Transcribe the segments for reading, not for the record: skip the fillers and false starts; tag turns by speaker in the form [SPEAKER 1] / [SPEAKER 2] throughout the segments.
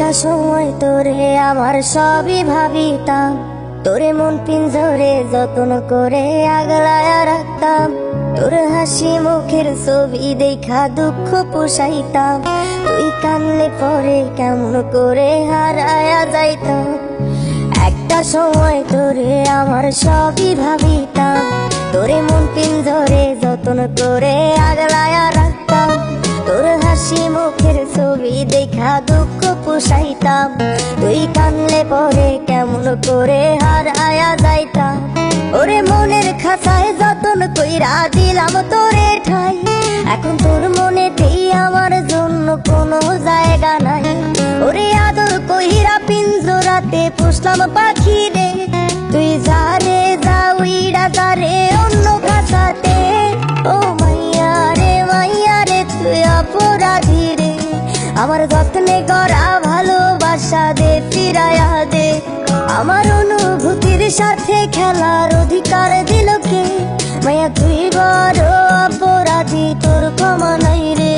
[SPEAKER 1] একটা সময় তোরে আমার সবই ভাবিতাম, তোরে মন পিঞ্জরে যত্ন করে আগলায়া রাখতাম। তোর হাসি মুখের ছবি দেখা দুঃখ পোষাইতাম, তুই কানলে পরে কেমন করে হারায়া যাইতাম। একটা সময় তোরে আমার সবই ভাবিতাম, তোরে মন পিঞ্জরে যত্ন করে আগলায়া রাখতাম। তোর হাসি মুখের ছবি দেখা দুঃখ পোষাইতাম, তুই কানলে পরে কেমন করে হারায়া যাইতাম। ওরে মনের খাঁচায় যতন কইরা দিলাম তোরে ঠাই, এখন তোর মনেতেই আমার জন্য কোনো জায়গা নাই। ওরে আদর কইরা পিঞ্জরাতে পুষলাম পাখি রে, তুই যারে যা উইড়া যারে অন্য খাঁচাতে। ও মাইয়া রে তুই অপরাধী রে, আমার যত্নে করা ভালোবাসা দে ফিরায়া দে। আমার অনুভূতির সাথে খেলার অধিকার দিল কে? মায়া তুই বড় অপরাধী, তোর ক্ষমা নাই রে।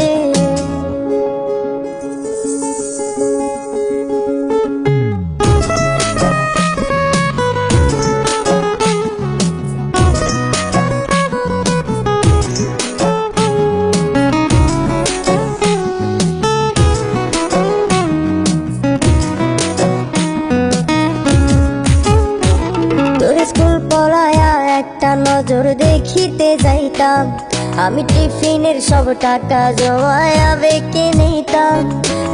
[SPEAKER 1] একটা নজর দেখিতে যাইতাম, আমি টিফিনের সব টাকা জমায়া বেঁকে নিতাম।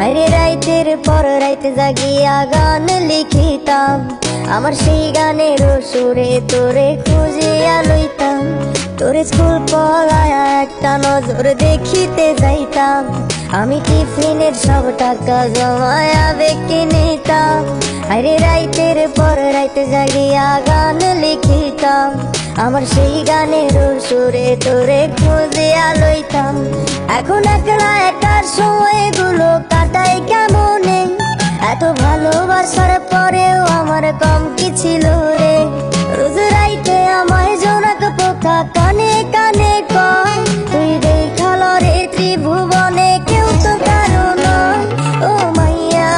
[SPEAKER 1] আরে রাইতের পর রাইতে জাগিয়া গান লিখিতাম, আমার সেই গানের সুরে তোরে খুঁজিয়া লইতাম। তোরে স্কুল পড়ায়া একটা নজর দেখিতে যাইতাম, আমি টিফিনের সব টাকা জমায়া বেঁকে নিতাম। আরে রাইতের পর রাইতে জাগিয়া গান লিখিতাম, আমার সেই গানের সুরে তোরে খুঁজিয়া লইতাম। এখন একলা একার সময়গুলো কাটাই কেমনে, এত ভালোবাসার পরেও আমার কম কি ছিল রে। রোজ রাইতে আমায় জোনাক পোকা কানে কানে কয়, তুই দেখাল রে ত্রিভুবনে কেউ তো কারো নয়। ও মাইয়া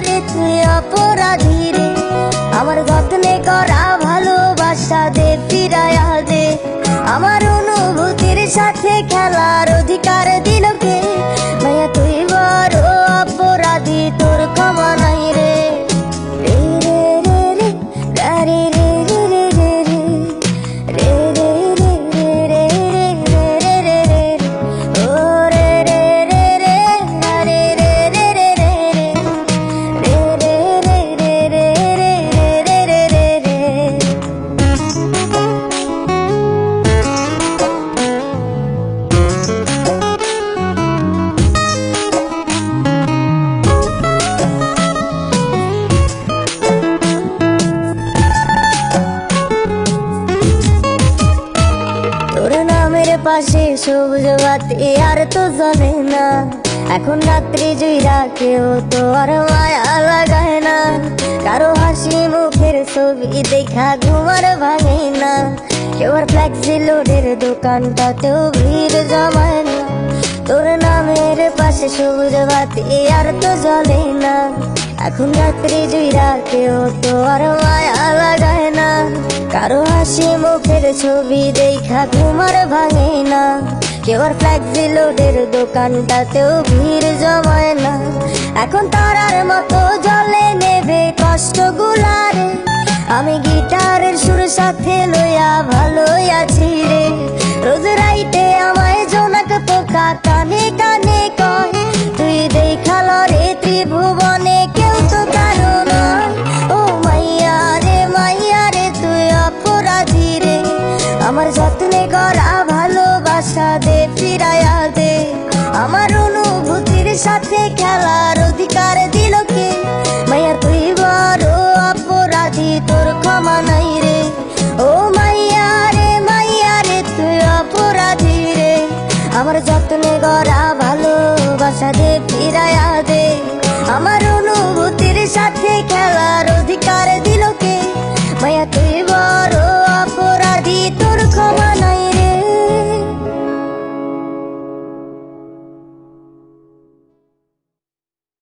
[SPEAKER 1] রে তুই অপরাধী রে, আমার যত্নে করা ভালোবাসা দে ফিরায়া দে। আমার অনুভূতির সাথে খেলার অধিকার দিল কে? মায়া তুই বড় অপরাধী, তোর ক্ষমা নাই রে। রে রে রে রে গারে রে রে রে রে রে রে রে রে রে রে রে রে ও রে রে রে রে গারে রে রে রে রে রে রে রে রে রে রে রে রে রে। তোর নামের পাশে সবুজ বাতি আর তো জ্বলে না, এখন রাত্রি জুইরা কেউ তো আর মায়া লাগায় না। কারো হাসি মুখের ছবি দেখা ঘুমার ভাঙে না, কেউ আর ফ্লেক্সি লোডের দোকানটাতেও ভিড় জমায় না। তোর নামের পাশে সবুজ বাতি আর তো জ্বলে না, এখন রাত্রি জুইরা কেউ তো আর মায়া লাগায় না। কারো হাসি মুখের ছবি দেখা ঘুমার ভাঙে না, কেউ আর ফ্লেক্সি লোডের দোকানটাতেও ভিড় জমায় না। এখন তারার মতো জলে নেবে কষ্ট গুলারে, আমি গিটারের সুর সাথে লইয়া ভালোই আছি রে। রোজ রাইতে আমায় জোনাক পোকা কানে কানে কয়,